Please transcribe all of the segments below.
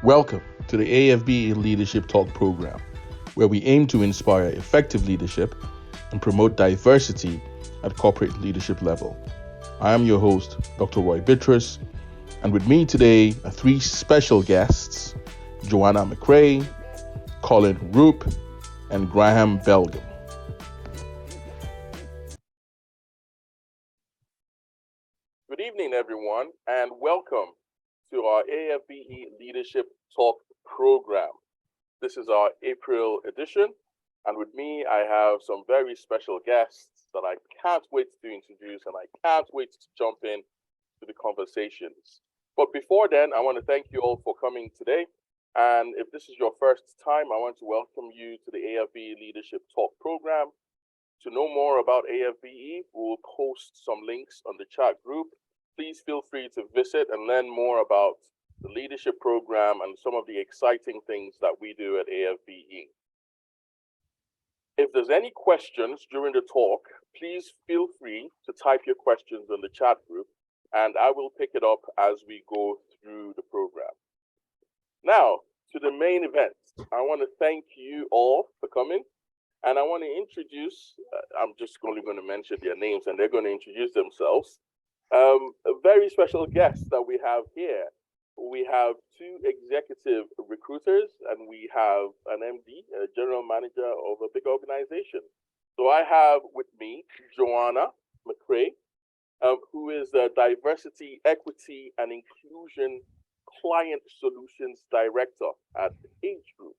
Welcome to the AFBE Leadership Talk program, where we aim to inspire effective leadership and promote diversity at corporate leadership level. I am your host, Dr. Roy Bitrus, and with me today are three special guests, Joanna McCray, Colin Roop, and Graham Belgam. Good evening, everyone, and welcome to our AFBE Leadership Talk program. This is our April edition, and with me, I have some very special guests that I can't wait to introduce, and I can't wait to jump in to the conversations. But before then, I want to thank you all for coming today. And if this is your first time, I want to welcome you to the AFBE Leadership Talk program. To know more about AFBE, we'll post some links on the chat group. Please feel free to visit and learn more about the leadership program and some of the exciting things that we do at AFBE. If there's any questions during the talk, please feel free to type your questions in the chat group, and I will pick it up as we go through the program. Now, to the main event. I want to thank you all for coming, and I want to introduce, I'm just only going to mention their names, and they're going to introduce themselves. A very special guest that we have here. We have two executive recruiters, and we have an MD, a general manager of a big organization. So I have with me Joanna McCray, who is the Diversity, Equity, and Inclusion Client Solutions Director at Page Group.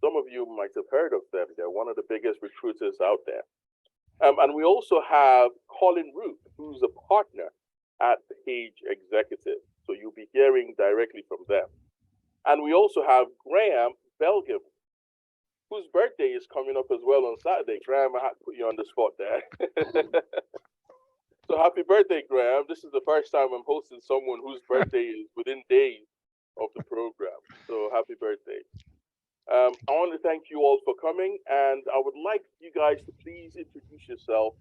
Some of you might have heard of them. They're one of the biggest recruiters out there. And we also have Colin Roop, who's a partner at Page Executive. So you'll be hearing directly from them. And we also have Graham Belgam, whose birthday is coming up as well on Saturday. Graham, I had to put you on the spot there. So happy birthday, Graham. This is the first time I'm hosting someone whose birthday is within days of the program. So happy birthday. I want to thank you all for coming, and I would like you guys to please introduce yourself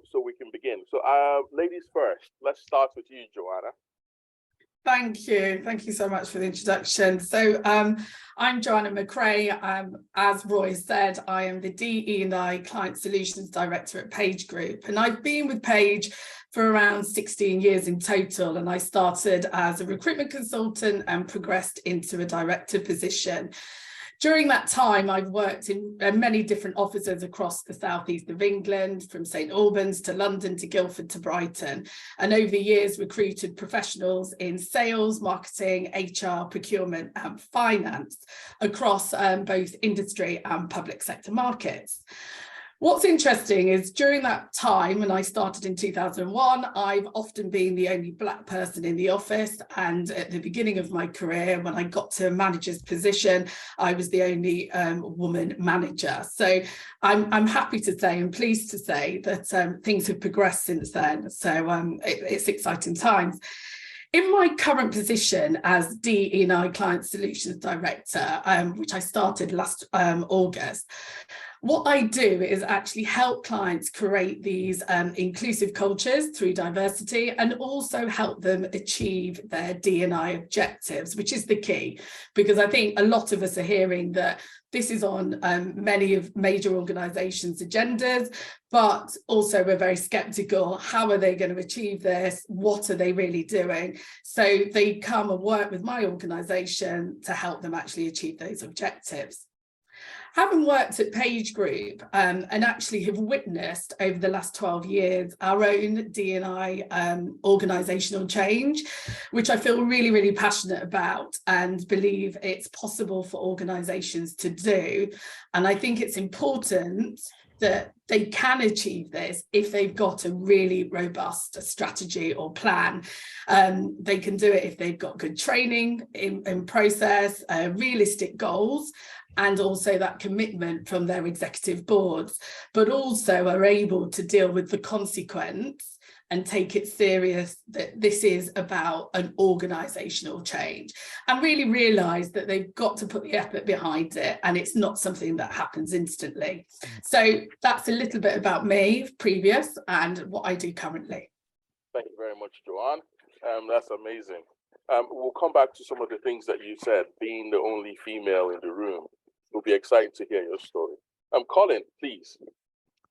so we can begin. So ladies first, let's start with you, Joanna. Thank you. Thank you so much for the introduction. So I'm Joanna McCray. As Roy said, I am the DE&I Client Solutions Director at Page Group. And I've been with Page for around 16 years in total. And I started as a recruitment consultant and progressed into a director position. During that time, I've worked in many different offices across the southeast of England, from St Albans to London to Guildford to Brighton, and over the years recruited professionals in sales, marketing, HR, procurement and finance across both industry and public sector markets. What's interesting is during that time, and I started in 2001, I've often been the only Black person in the office. And at the beginning of my career, when I got to a manager's position, I was the only woman manager. So I'm happy to say and pleased to say that things have progressed since then. So it's exciting times. In my current position as DE&I Client Solutions Director, which I started last August, what I do is actually help clients create these inclusive cultures through diversity, and also help them achieve their D&I objectives, which is the key, because I think a lot of us are hearing that this is on many of major organisations' agendas, but also we're very sceptical. How are they going to achieve this? What are they really doing? So they come and work with my organisation to help them actually achieve those objectives. Having worked at Page Group and actually have witnessed over the last 12 years our own D&I organisational change, which I feel really, really passionate about and believe it's possible for organisations to do. And I think it's important that they can achieve this if they've got a really robust strategy or plan. They can do it if they've got good training in process, realistic goals, and also that commitment from their executive boards, but also are able to deal with the consequence and take it serious that this is about an organisational change, and really realise that they've got to put the effort behind it, and it's not something that happens instantly. So that's a little bit about me previous and what I do currently. Thank you very much, Joanne. That's amazing. We'll come back to some of the things that you said, being the only female in the room. It'll be exciting to hear your story. Colin, please.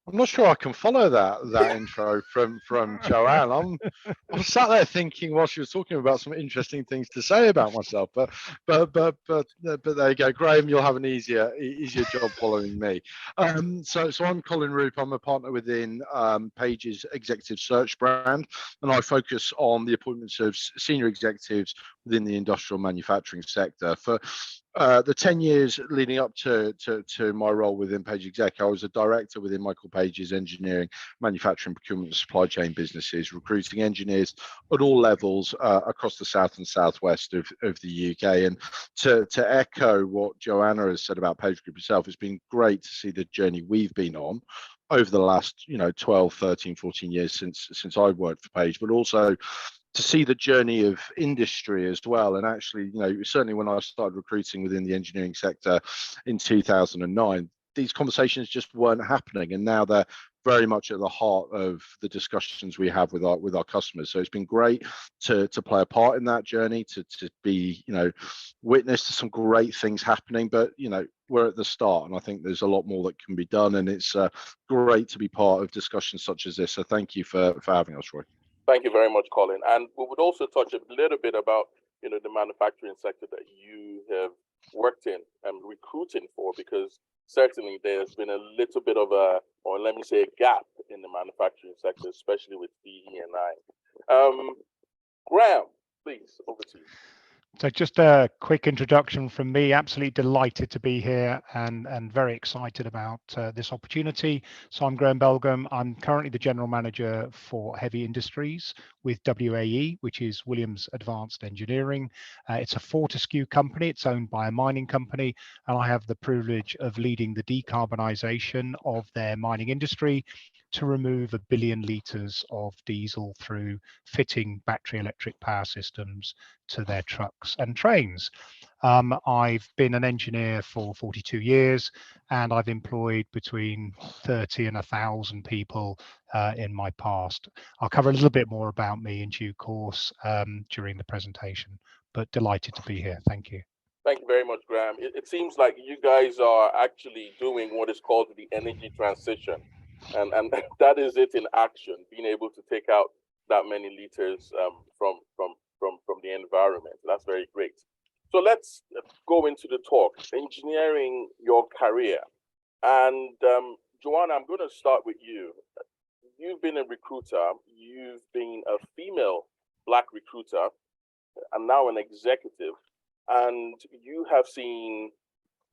I'm not sure I can follow that intro from Joanne. I'm sat there thinking while she was talking about some interesting things to say about myself, but there you go, Graham. You'll have an easier job following me. So I'm Colin Roop. I'm a partner within Page's executive search brand, and I focus on the appointments of senior executives within the industrial manufacturing sector. For the 10 years leading up to my role within Page Exec, I was a director within Michael Page's engineering, manufacturing, procurement, and supply chain businesses, recruiting engineers at all levels across the south and southwest of the UK. And to echo what Joanna has said about Page Group itself, it's been great to see the journey we've been on over the last 12, 13, 14 years since I've worked for Page, but also to see the journey of industry as well. And actually, certainly when I started recruiting within the engineering sector in 2009, these conversations just weren't happening. And now they're very much at the heart of the discussions we have with our customers. So it's been great to play a part in that journey, to be, witness to some great things happening. But, we're at the start, and I think there's a lot more that can be done. And it's great to be part of discussions such as this. So thank you for having us, Roy. Thank you very much, Colin. And we would also touch a little bit about, the manufacturing sector that you have worked in and recruiting for, because certainly there's been a little bit of a gap in the manufacturing sector, especially with DE&I. Graham, please, over to you. So just a quick introduction from me. Absolutely delighted to be here and very excited about this opportunity. So I'm Graham Belgum. I'm currently the General Manager for Heavy Industries with WAE, which is Williams Advanced Engineering. It's a Fortescue company. It's owned by a mining company, and I have the privilege of leading the decarbonisation of their mining industry to remove 1 billion litres of diesel through fitting battery electric power systems to their trucks and trains. I've been an engineer for 42 years, and I've employed between 30 and 1,000 people in my past. I'll cover a little bit more about me in due course during the presentation, but delighted to be here. Thank you. Thank you very much, Graham. It seems like you guys are actually doing what is called the energy transition. And that is it in action, being able to take out that many liters from the environment. That's very great. So let's go into the talk, engineering your career. And Joanna, I'm going to start with you. You've been a recruiter. You've been a female Black recruiter and now an executive. And you have seen,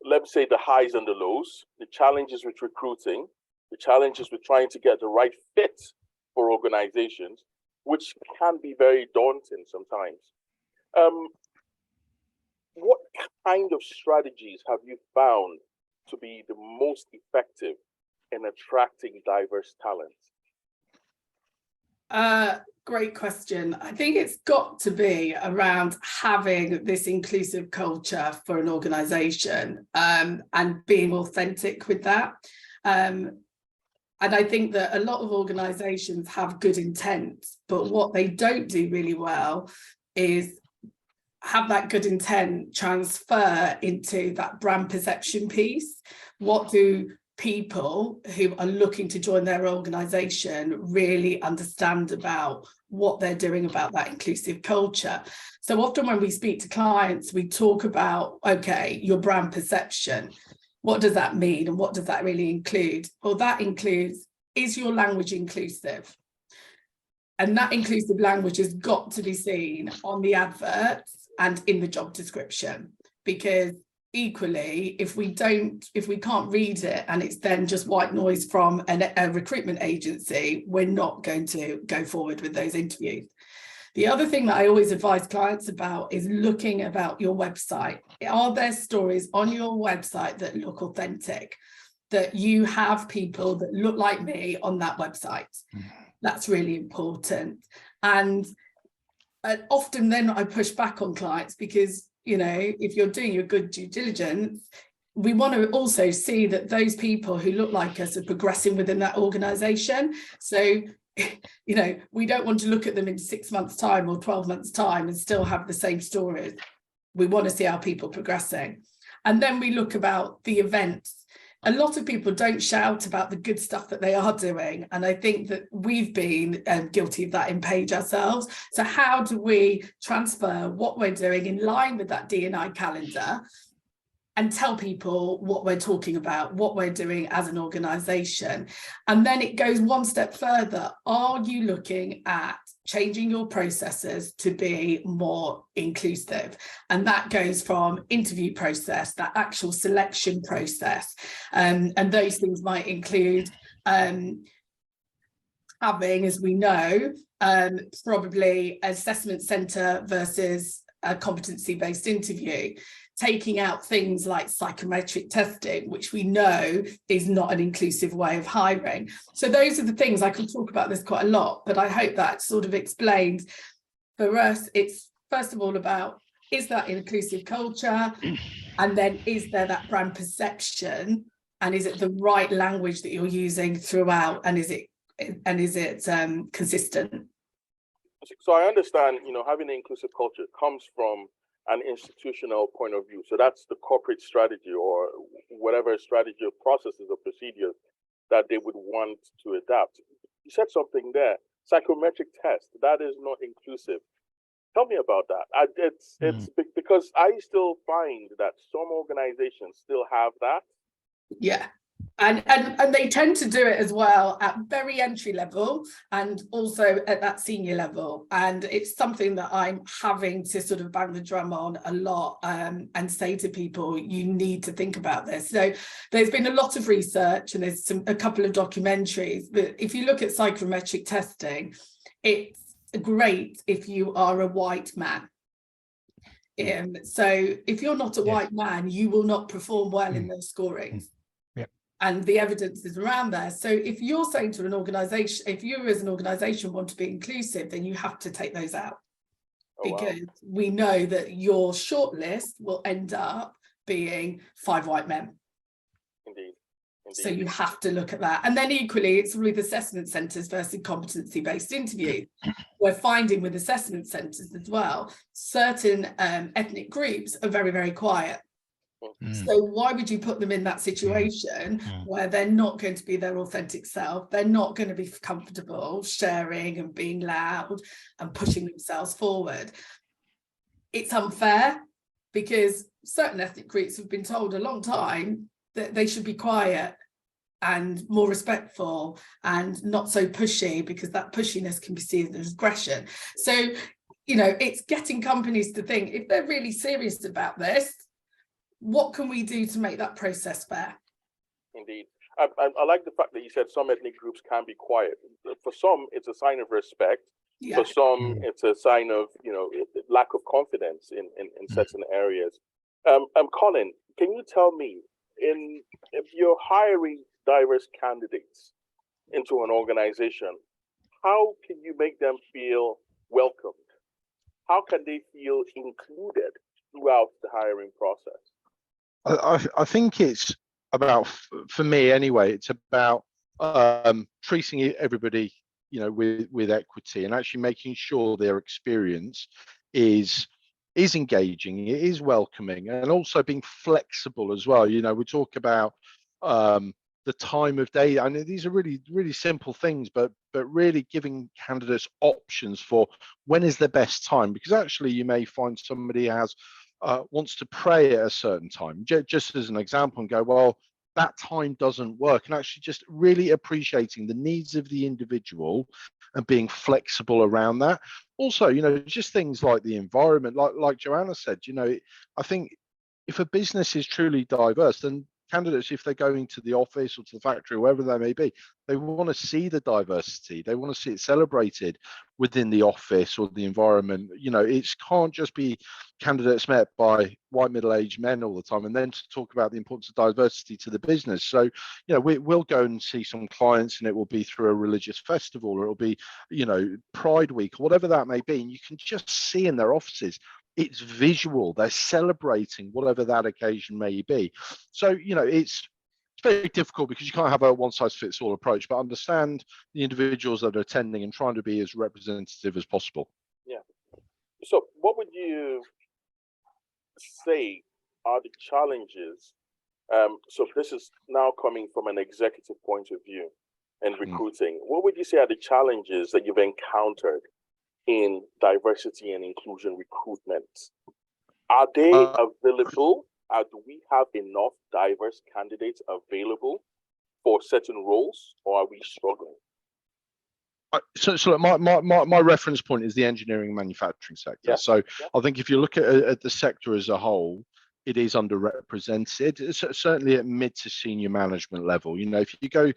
let's say, the highs and the lows, the challenges with recruiting, the challenges with trying to get the right fit for organizations, which can be very daunting sometimes. What kind of strategies have you found to be the most effective in attracting diverse talent? Great question. I think it's got to be around having this inclusive culture for an organization and being authentic with that. And I think that a lot of organizations have good intent, but what they don't do really well is have that good intent transfer into that brand perception piece. What do people who are looking to join their organization really understand about what they're doing about that inclusive culture? So often when we speak to clients, we talk about, okay, your brand perception. What does that mean? And what does that really include? Well, that includes, is your language inclusive? And that inclusive language has got to be seen on the adverts and in the job description, because equally, if we can't read it and it's then just white noise from a recruitment agency, we're not going to go forward with those interviews. The other thing that I always advise clients about is looking about your website. Are there stories on your website that look authentic, that you have people that look like me on that website? That's really important. And often then I push back on clients because, if you're doing your good due diligence, we want to also see that those people who look like us are progressing within that organization. So you know, we don't want to look at them in 6 months' time or 12 months' time and still have the same stories. We want to see our people progressing. And then we look about the events. A lot of people don't shout about the good stuff that they are doing. And I think that we've been guilty of that in Page ourselves. So how do we transfer what we're doing in line with that D&I calendar and tell people what we're talking about, what we're doing as an organisation? And then it goes one step further. Are you looking at changing your processes to be more inclusive? And that goes from interview process, that actual selection process. And those things might include having, as we know, probably assessment centre versus a competency-based interview, taking out things like psychometric testing, which we know is not an inclusive way of hiring. So those are the things. I could talk about this quite a lot, but I hope that sort of explains. For us, it's first of all about, is that inclusive culture? And then is there that brand perception? And is it the right language that you're using throughout? And is it consistent? So I understand, having an inclusive culture comes from an institutional point of view. So that's the corporate strategy or whatever strategy or processes or procedures that they would want to adapt. You said something there, psychometric test, that is not inclusive. Tell me about that. It's because I still find that some organizations still have that. Yeah. And they tend to do it as well at very entry level and also at that senior level. And it's something that I'm having to sort of bang the drum on a lot and say to people, you need to think about this. So there's been a lot of research and there's a couple of documentaries. But if you look at psychometric testing, it's great if you are a white man. So if you're not a white man, you will not perform well in those scorings. And the evidence is around there. So if you're saying to an organization, if you as an organization want to be inclusive, then you have to take those out. Because we know that your shortlist will end up being 5 white men. Indeed. So you have to look at that. And then equally, it's with assessment centres versus competency-based interview. We're finding with assessment centres as well, certain ethnic groups are very, very quiet. So why would you put them in that situation where they're not going to be their authentic self? They're not going to be comfortable sharing and being loud and pushing themselves forward. It's unfair because certain ethnic groups have been told a long time that they should be quiet and more respectful and not so pushy, because that pushiness can be seen as aggression. So, it's getting companies to think, if they're really serious about this, what can we do to make that process fair? Indeed. I like the fact that you said some ethnic groups can be quiet. For some, it's a sign of respect. Yeah. For some, it's a sign of, lack of confidence in certain areas. Colin, can you tell me, if you're hiring diverse candidates into an organization, how can you make them feel welcomed? How can they feel included throughout the hiring process? I think it's about, for me anyway, it's about treating everybody, with equity and actually making sure their experience is engaging, it is welcoming, and also being flexible as well. We talk about the time of day, and these are really, really simple things, but really giving candidates options for when is the best time, because actually you may find somebody wants to pray at a certain time, just as an example, and go, well, that time doesn't work, and actually just really appreciating the needs of the individual and being flexible around that. Also, just things like the environment, like Joanna said, I think if a business is truly diverse, then candidates, if they're going to the office or to the factory, wherever they may be, they want to see the diversity. They want to see it celebrated within the office or the environment. It can't just be candidates met by white middle-aged men all the time, and then to talk about the importance of diversity to the business. So, we'll go and see some clients, and it will be through a religious festival, or it'll be, Pride Week, or whatever that may be, and you can just see in their offices, it's visual. They're celebrating whatever that occasion may be. So, very difficult because you can't have a one-size-fits-all approach, but understand the individuals that are attending and trying to be as representative as possible. Yeah. So what would you say are the challenges? So this is now coming from an executive point of view in recruiting. What would you say are the challenges that you've encountered in diversity and inclusion recruitment? Are they available? Do we have enough diverse candidates available for certain roles, or are we struggling? So my reference point is the engineering manufacturing sector. Yeah. So I think if you look at the sector as a whole, it is underrepresented. It's certainly at mid to senior management level. You know, if you go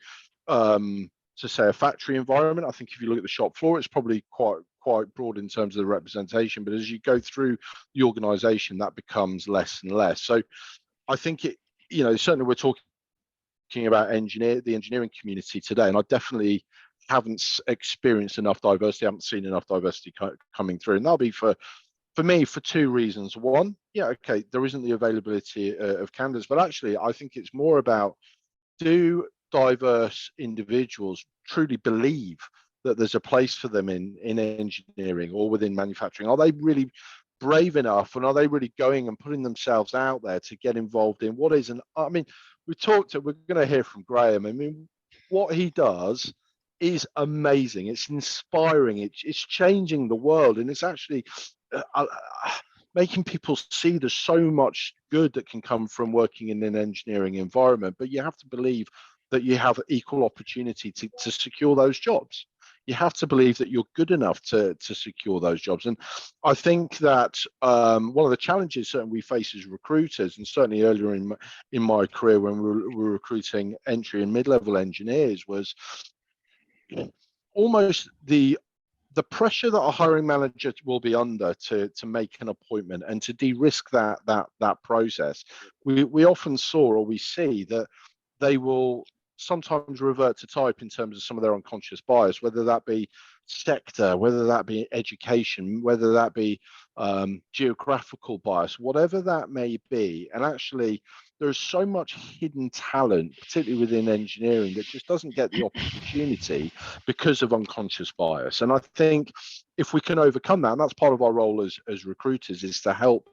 to say a factory environment, I think if you look at the shop floor, it's probably quite broad in terms of the representation. But as you go through the organisation, that becomes less and less. So I think it, you know, certainly we're talking about the engineering community today, and I definitely haven't experienced enough diversity, haven't seen enough diversity coming through, and that'll be for me for two reasons. One, yeah, okay, there isn't the availability of candidates, but actually I think it's more about, do diverse individuals truly believe that there's a place for them in engineering or within manufacturing? Are they really brave enough, and are they really going and putting themselves out there to get involved in what is I mean, we're going to hear from Graham. I mean, what he does is amazing. It's inspiring. It's changing the world, and it's actually making people see there's so much good that can come from working in an engineering environment. But you have to believe that you have equal opportunity to secure those jobs. You have to believe that you're good enough to secure those jobs. And I think that one of the challenges certainly we face as recruiters, and certainly earlier in my career when we were recruiting entry and mid-level engineers, was almost the pressure that a hiring manager will be under to make an appointment and to de-risk that process. We often saw, or we see, that they will sometimes revert to type in terms of some of their unconscious bias, whether that be sector, whether that be education, whether that be geographical bias, whatever that may be. And actually, there's so much hidden talent, particularly within engineering, that just doesn't get the opportunity because of unconscious bias. And I think if we can overcome that, and that's part of our role as recruiters, is to help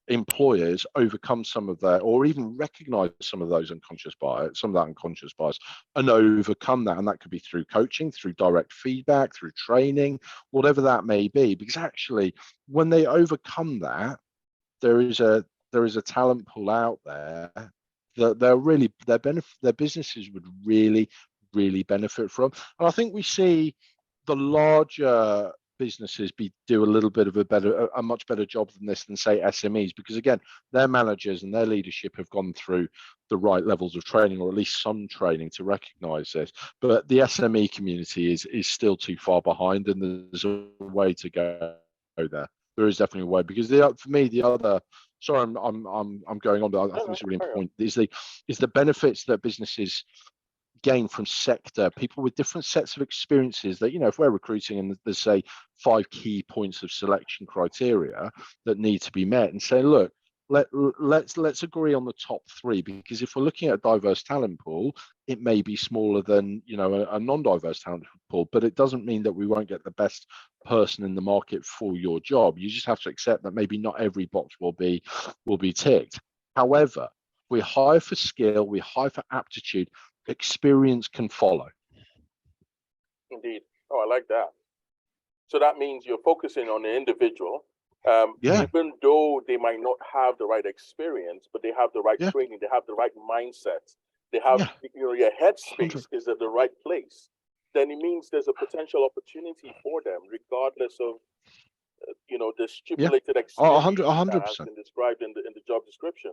employers overcome some of that, or even recognize some of those unconscious bias, some of that unconscious bias, and overcome that. And that could be through coaching, through direct feedback, through training, whatever that may be. Because actually, when they overcome that, there is a talent pool out there that their businesses would really benefit from. And I think we see the larger businesses do a little bit of a much better job than this than say SMEs, because again, their managers and their leadership have gone through the right levels of training, or at least some training, to recognize this. But the SME community is still too far behind, and there's a way to go there. There is definitely a way, because for me the other, sorry, I'm going on, but I think it's a really important point, is the benefits that businesses gain from sector, people with different sets of experiences. That, you know, if we're recruiting and there's say 5 key points of selection criteria that need to be met, and say, look, let's agree on the top 3, because if we're looking at a diverse talent pool, it may be smaller than, you know, a non-diverse talent pool, but it doesn't mean that we won't get the best person in the market for your job. You just have to accept that maybe not every box will be ticked. However, we hire for skill, we hire for aptitude, experience can follow. Indeed. Oh, I like that. So that means you're focusing on the individual. Even though they might not have the right experience, but they have the right training, they have the right mindset, they have, you know, your headspace is at the right place, then it means there's a potential opportunity for them, regardless of, you know, the stipulated experience 100%. that has been described in the job description.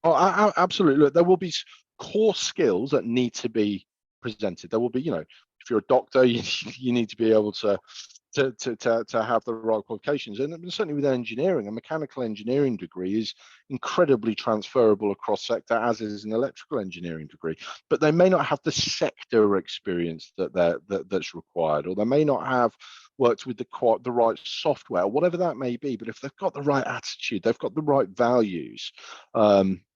Oh, absolutely. Look, there will be core skills that need to be presented. There will be, you know, if you're a doctor, you need to be able to have the right qualifications. And certainly with engineering, a mechanical engineering degree is incredibly transferable across sector, as is an electrical engineering degree. But they may not have the sector experience that's required, or they may not have worked with the right software, whatever that may be. But if they've got the right attitude, they've got the right values,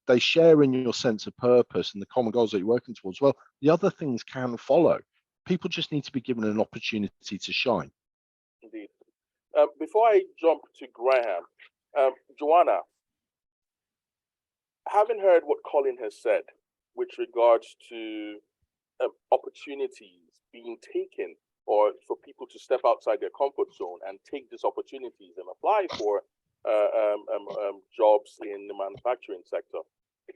they share in your sense of purpose and the common goals that you're working towards, well, the other things can follow. People just need to be given an opportunity to shine. Indeed. Before I jump to Graham, Joanna, having heard what Colin has said with regards to opportunities being taken, or for people to step outside their comfort zone and take these opportunities and apply for jobs in the manufacturing sector.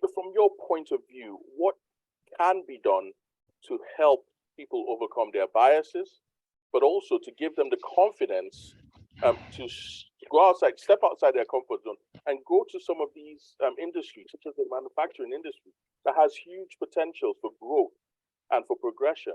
But from your point of view, what can be done to help people overcome their biases, but also to give them the confidence to go outside, step outside their comfort zone and go to some of these industries, such as the manufacturing industry, that has huge potential for growth and for progression?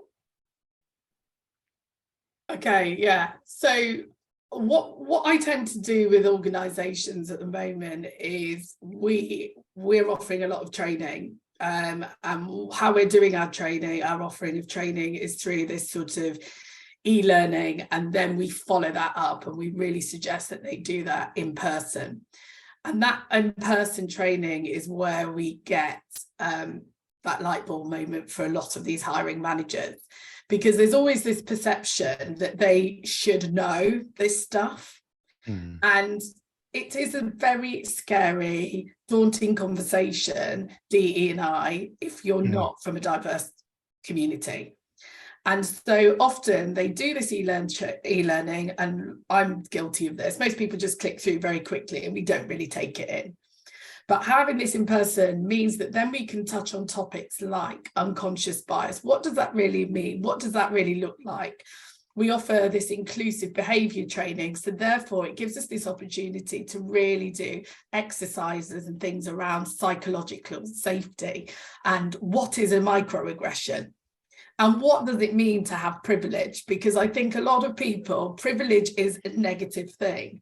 Okay, yeah. So what I tend to do with organizations at the moment is we're offering a lot of training, and how we're doing our training, our offering of training is through this sort of e-learning, and then we follow that up and we really suggest that they do that in person. And that in-person training is where we get that light bulb moment for a lot of these hiring managers, because there's always this perception that they should know this stuff. And it is a very scary, daunting conversation, DE and I, if you're not from a diverse community. And so often they do this e-learning, and I'm guilty of this. Most people just click through very quickly and we don't really take it in. But having this in person means that then we can touch on topics like unconscious bias. What does that really mean? What does that really look like? We offer this inclusive behaviour training, so therefore it gives us this opportunity to really do exercises and things around psychological safety and what is a microaggression. And what does it mean to have privilege? Because I think a lot of people, privilege is a negative thing.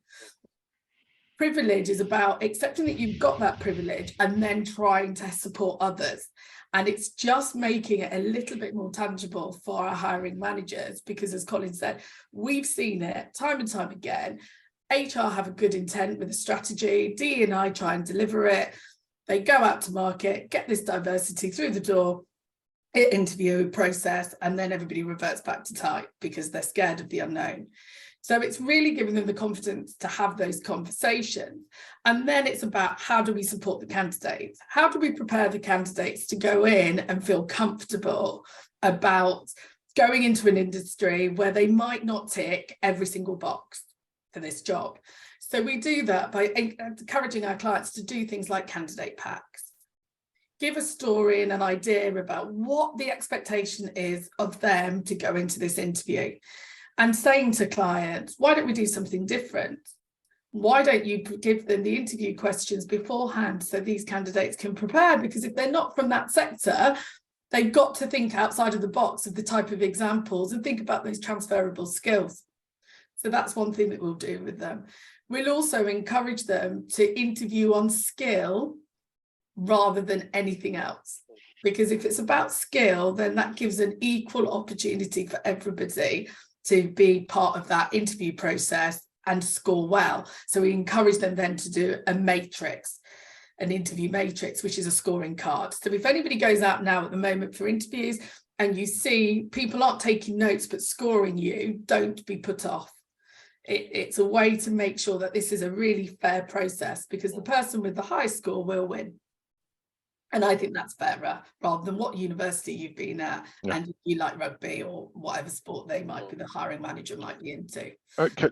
Privilege is about accepting that you've got that privilege and then trying to support others. And it's just making it a little bit more tangible for our hiring managers, because as Colin said, we've seen it time and time again. HR have a good intent with a strategy, D&I try and deliver it. They go out to market, get this diversity through the door, interview process, and then everybody reverts back to type because they're scared of the unknown. So it's really giving them the confidence to have those conversations. And then it's about, how do we support the candidates? How do we prepare the candidates to go in and feel comfortable about going into an industry where they might not tick every single box for this job? So we do that by encouraging our clients to do things like candidate packs. Give a story and an idea about what the expectation is of them to go into this interview. And saying to clients, why don't we do something different? Why don't you give them the interview questions beforehand so these candidates can prepare? Because if they're not from that sector, they've got to think outside of the box of the type of examples and think about those transferable skills. So that's one thing that we'll do with them. We'll also encourage them to interview on skill rather than anything else. Because if it's about skill, then that gives an equal opportunity for everybody to be part of that interview process and score well. So we encourage them then to do a matrix, an interview matrix, which is a scoring card. So if anybody goes out now at the moment for interviews and you see people aren't taking notes but scoring you, don't be put off. It's a way to make sure that this is a really fair process, because the person with the high score will win. And I think that's fairer, rather than what university you've been at, and if you like rugby or whatever sport they might be, the hiring manager might be into.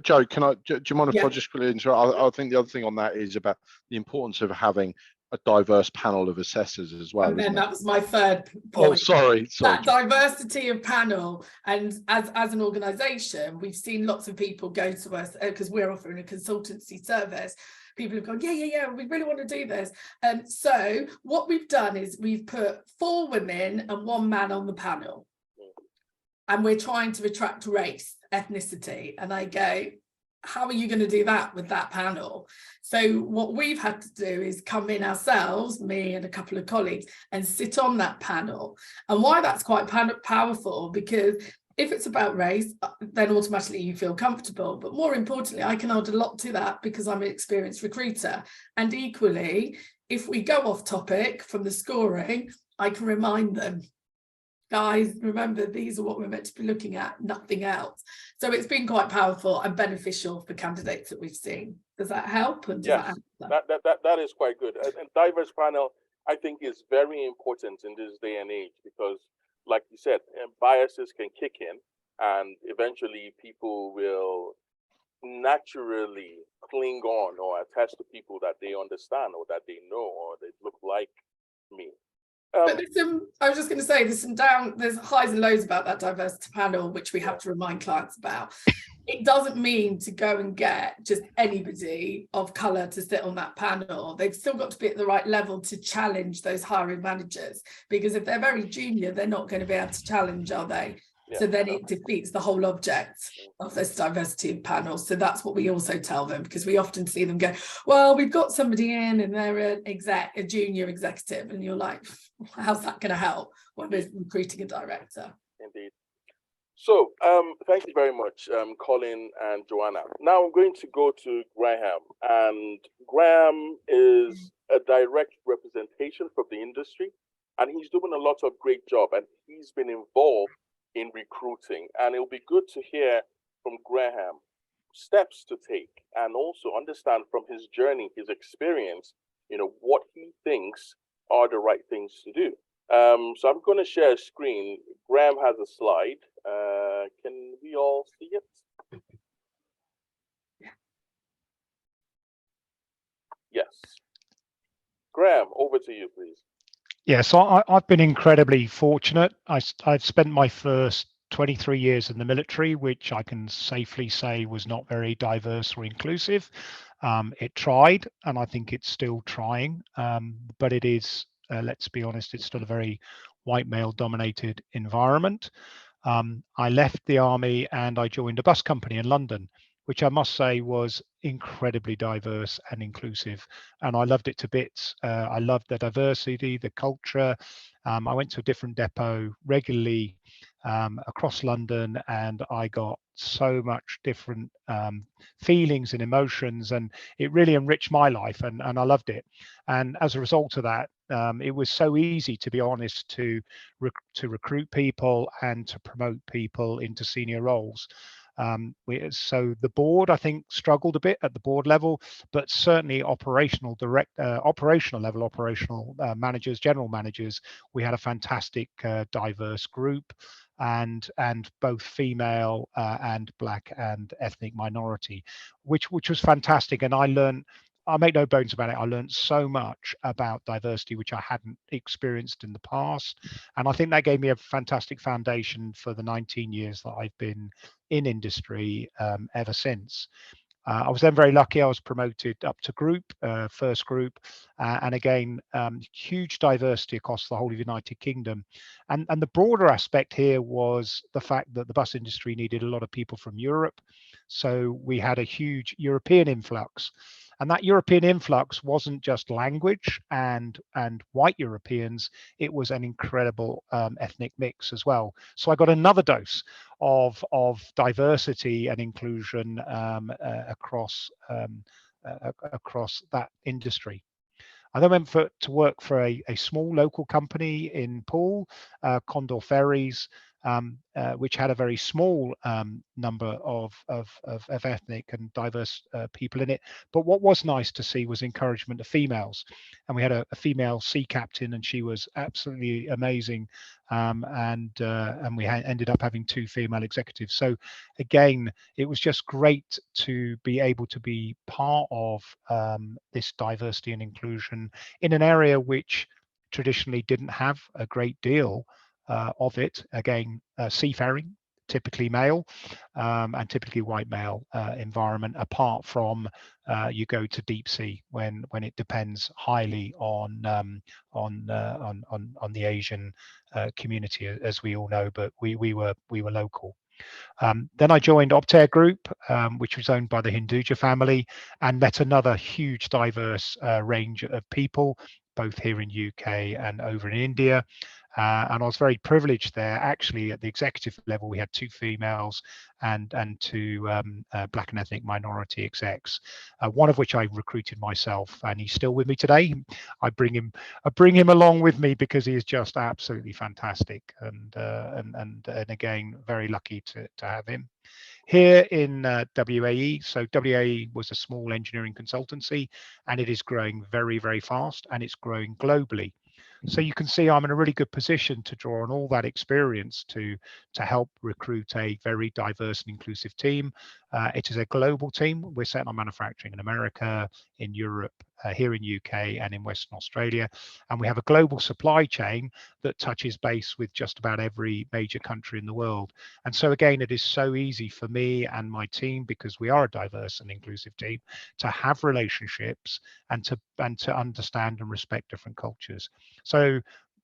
Joe, do you mind if I just quickly interrupt? I think the other thing on that is about the importance of having a diverse panel of assessors as well. And then that was my third point. Oh, sorry. That diversity of panel. And as an organisation, we've seen lots of people go to us because we're offering a consultancy service. People have gone, yeah, we really want to do this. So what we've done is we've put 4 women and 1 man on the panel. And we're trying to attract race, ethnicity. And I go, how are you going to do that with that panel? So what we've had to do is come in ourselves, me and a couple of colleagues, and sit on that panel. And why that's quite powerful, because if it's about race, then automatically you feel comfortable. But more importantly, I can add a lot to that because I'm an experienced recruiter. And equally, if we go off topic from the scoring, I can remind them, guys, remember, these are what we're meant to be looking at, nothing else. So it's been quite powerful and beneficial for candidates that we've seen. Does that help? And does Yes, that is quite good. And diverse panel, I think, is very important in this day and age because, like you said, biases can kick in, and eventually people will naturally cling on or attach to people that they understand or that they know or they look like me. But there's some, I was just going to say, there's highs and lows about that diversity panel, which we have to remind clients about. It doesn't mean to go and get just anybody of colour to sit on that panel. They've still got to be at the right level to challenge those hiring managers, because if they're very junior, they're not going to be able to challenge, are they? Yeah. So then it defeats the whole object of this diversity of panels. So that's what we also tell them, because we often see them go, well, we've got somebody in and they're a junior executive, and you're like, how's that going to help when we're recruiting a director? Indeed. So thank you very much, Colin and Joanna. Now I'm going to go to Graham, and Graham is a direct representation from the industry, and he's doing a lot of great job, and he's been involved in recruiting, and it'll be good to hear from Graham steps to take and also understand from his journey, his experience, what he thinks are the right things to do. So I'm going to share a screen. Graham has a slide. Can we all see it? Yes. Graham, over to you, please. Yeah, so I've been incredibly fortunate. I've spent my first 23 years in the military, which I can safely say was not very diverse or inclusive. It tried, and I think it's still trying, but it is, let's be honest, it's still a very white male dominated environment. I left the army and I joined a bus company in London, which I must say was incredibly diverse and inclusive. And I loved it to bits. I loved the diversity, the culture. I went to a different depot regularly across London, and I got so much different feelings and emotions, and it really enriched my life, and I loved it. And as a result of that, it was so easy, to be honest, to recruit people and to promote people into senior roles. So the board, I think, struggled a bit at the board level, but certainly operational managers, general managers, we had a fantastic diverse group, and both female and black and ethnic minority, which was fantastic. And I make no bones about it, I learned so much about diversity, which I hadn't experienced in the past. And I think that gave me a fantastic foundation for the 19 years that I've been in industry ever since. I was then very lucky. I was promoted up to group, first group, and again, huge diversity across the whole of the United Kingdom. And the broader aspect here was the fact that the bus industry needed a lot of people from Europe. So we had a huge European influx. And that European influx wasn't just language and white Europeans, it was an incredible ethnic mix as well. So I got another dose of diversity and inclusion across that industry. I then went to work for a small local company in Poole, Condor Ferries, which had a very small number of ethnic and diverse people in it. But what was nice to see was encouragement of females. And we had a female sea captain, and she was absolutely amazing. And we ended up having 2 female executives. So again, it was just great to be able to be part of this diversity and inclusion in an area which traditionally didn't have a great deal of it. Again, seafaring, typically male, and typically white male environment, apart from you go to deep sea when it depends highly on the Asian community, as we all know, but we were local. Then I joined Optare Group, which was owned by the Hinduja family, and met another huge diverse range of people, both here in UK and over in India. And I was very privileged there. Actually, at the executive level, we had 2 females and 2 Black and ethnic minority execs, one of which I recruited myself, and he's still with me today. I bring him along with me because he is just absolutely fantastic, and again, very lucky to have him. Here in WAE, so WAE was a small engineering consultancy, and it is growing very, very fast, and it's growing globally. So you can see I'm in a really good position to draw on all that experience to help recruit a very diverse and inclusive team. It is a global team. We're setting on manufacturing in America, in Europe, here in UK and in Western Australia. And we have a global supply chain that touches base with just about every major country in the world. And so again, it is so easy for me and my team, because we are a diverse and inclusive team, to have relationships and to understand and respect different cultures. So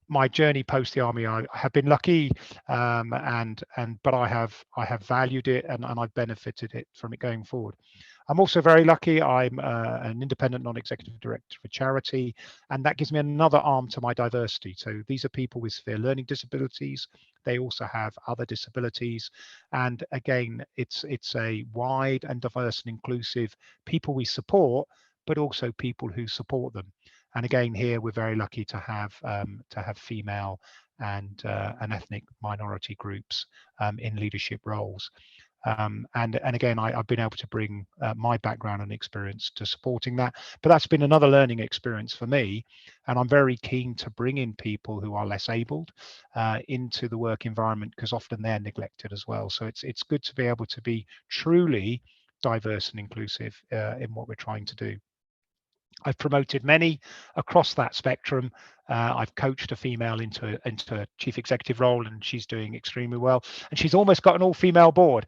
my journey post the army, I have been lucky, but I have valued it, and I've benefited it from it going forward. I'm also very lucky. I'm an independent non-executive director of a charity, and that gives me another arm to my diversity. So these are people with severe learning disabilities. They also have other disabilities, and again, it's a wide and diverse and inclusive people we support, but also people who support them. And again, here we're very lucky to have female and ethnic minority groups in leadership roles. And again, I've been able to bring my background and experience to supporting that. But that's been another learning experience for me. And I'm very keen to bring in people who are less abled into the work environment, because often they're neglected as well. So it's good to be able to be truly diverse and inclusive in what we're trying to do. I've promoted many across that spectrum. I've coached a female into a chief executive role, and she's doing extremely well. And she's almost got an all-female board,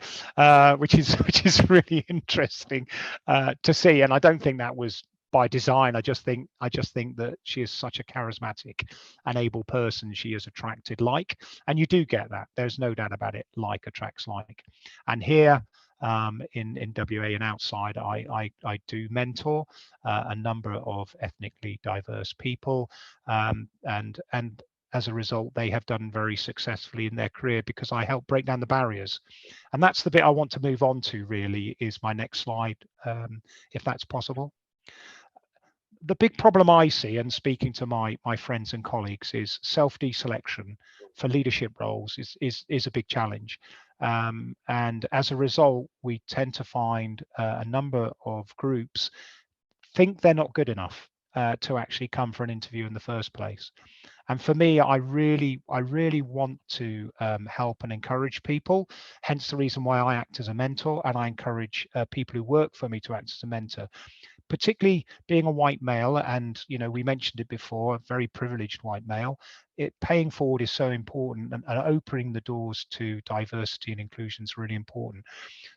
which is really interesting to see. And I don't think that was by design. I just think that she is such a charismatic and able person. She has attracted like, and you do get that. There's no doubt about it. Like attracts like. And here, in WA and outside, I do mentor a number of ethnically diverse people, and as a result, they have done very successfully in their career because I help break down the barriers. And that's the bit I want to move on to, really, is my next slide, if that's possible. The big problem I see, and speaking to my friends and colleagues, is self-deselection for leadership roles is a big challenge. And as a result, we tend to find a number of groups think they're not good enough to actually come for an interview in the first place. And for me, I really want to help and encourage people. Hence the reason why I act as a mentor, and I encourage people who work for me to act as a mentor. Particularly being a white male, and we mentioned it before, a very privileged white male, paying forward is so important, and opening the doors to diversity and inclusion is really important.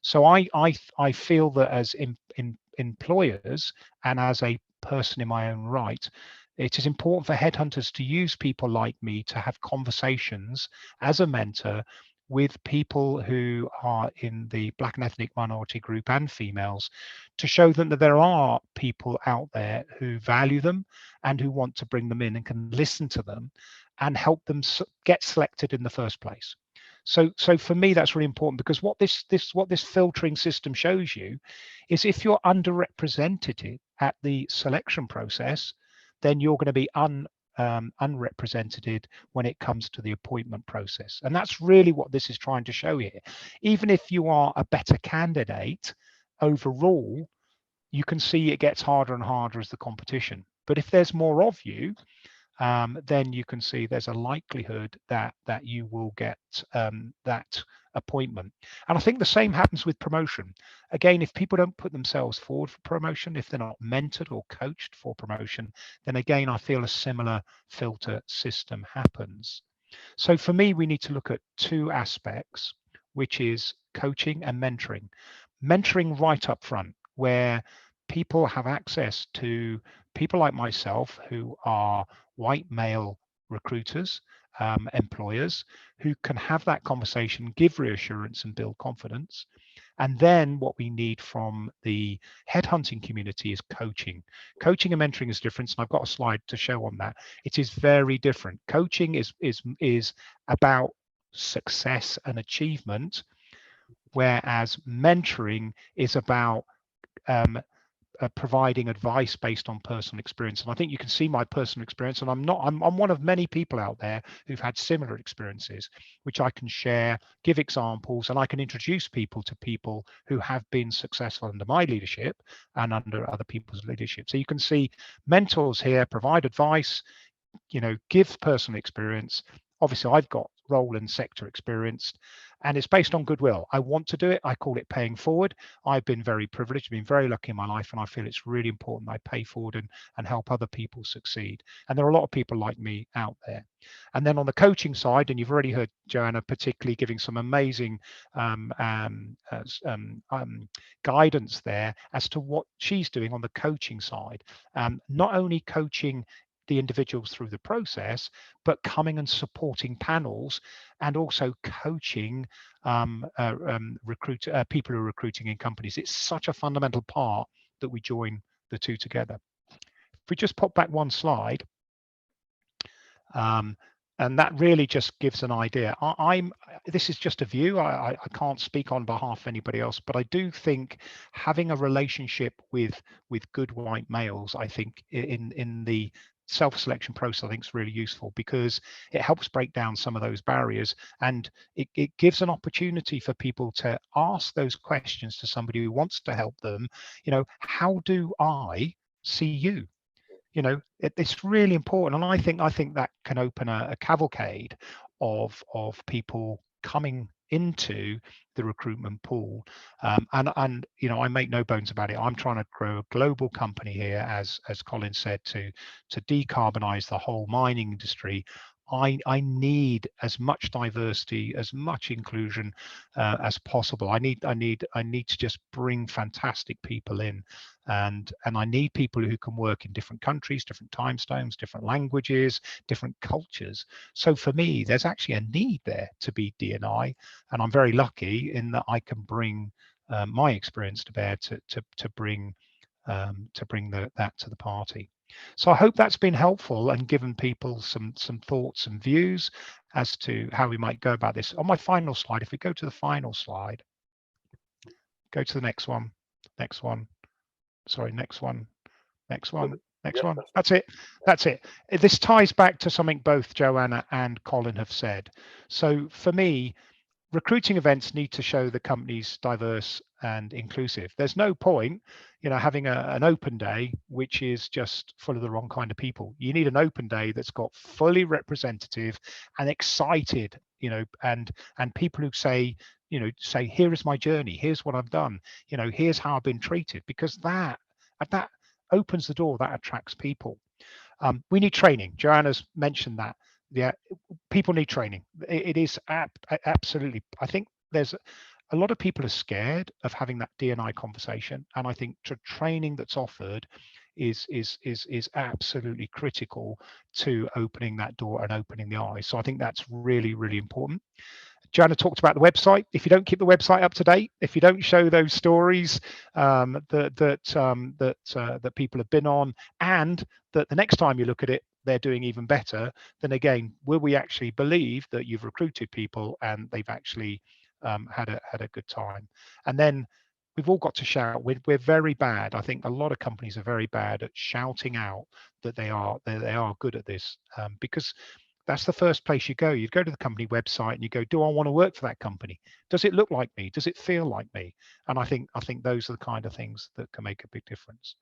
So I feel that as employers and as a person in my own right, it is important for headhunters to use people like me to have conversations as a mentor with people who are in the Black and ethnic minority group and females, to show them that there are people out there who value them and who want to bring them in and can listen to them and help them get selected in the first place. So for me, that's really important, because what this filtering system shows you is if you're underrepresented at the selection process, then you're going to be unrepresented when it comes to the appointment process. And that's really what this is trying to show here. Even if you are a better candidate overall, you can see it gets harder and harder as the competition. But if there's more of you, then you can see there's a likelihood that you will get that appointment. And I think the same happens with promotion. Again, if people don't put themselves forward for promotion, if they're not mentored or coached for promotion, then again, I feel a similar filter system happens. So for me, we need to look at 2 aspects, which is coaching and mentoring. Mentoring right up front, where people have access to people like myself who are white male recruiters, employers, who can have that conversation, give reassurance and build confidence. And then what we need from the headhunting community is coaching. Coaching and mentoring is different, and I've got a slide to show on that. It is very different. Coaching is about success and achievement, whereas mentoring is about providing advice based on personal experience. And I think you can see my personal experience, and I'm one of many people out there who've had similar experiences, which I can share, give examples, and I can introduce people to people who have been successful under my leadership and under other people's leadership. So you can see mentors here provide advice, give personal experience. Obviously, I've got role and sector experience, and it's based on goodwill. I want to do it. I call it paying forward. I've been very privileged, been very lucky in my life, and I feel it's really important I pay forward and help other people succeed. And there are a lot of people like me out there. And then on the coaching side, and you've already heard Joanna particularly giving some amazing guidance there as to what she's doing on the coaching side. Not only coaching the individuals through the process, but coming and supporting panels and also coaching people who are recruiting in companies. It's such a fundamental part that we join the two together. If we just pop back one slide, and that really just gives an idea. This is just a view. I can't speak on behalf of anybody else, but I do think having a relationship with good white males, I think in the self-selection process, I think is really useful, because it helps break down some of those barriers, and it gives an opportunity for people to ask those questions to somebody who wants to help them. How do I see you? It's really important, and I think that can open a cavalcade of people coming into the recruitment pool. And I make no bones about it. I'm trying to grow a global company here, as Colin said, to decarbonize the whole mining industry. I need as much diversity, as much inclusion as possible. I need to just bring fantastic people in, and I need people who can work in different countries, different time zones, different languages, different cultures. So for me, there's actually a need there to be D&I, and I'm very lucky in that I can bring my experience to bear to bring that to the party. So I hope that's been helpful and given people some thoughts and views as to how we might go about this. On my final slide, if we go to the final slide, go to the next one, sorry, next one. That's it. This ties back to something both Joanna and Colin have said. So for me, recruiting events need to show the company's diverse and inclusive. There's no point, having an open day which is just full of the wrong kind of people. You need an open day that's got fully representative and excited, and people who say, here is my journey, here's what I've done, here's how I've been treated, because that opens the door, that attracts people. We need training. Joanna's mentioned that. Yeah, people need training. It is absolutely. I think there's a lot of people are scared of having that D&I conversation, and I think the training that's offered is absolutely critical to opening that door and opening the eyes. So I think that's really, really important. Joanna talked about the website. If you don't keep the website up to date, if you don't show those stories that people have been on, and that the next time you look at it, they're doing even better, then again, will we actually believe that you've recruited people and they've actually had a good time? And then we've all got to shout. We're very bad. I think a lot of companies are very bad at shouting out that they are good at this, because that's the first place you go. You go to the company website and you go, do I want to work for that company? Does it look like me? Does it feel like me? And I think those are the kind of things that can make a big difference.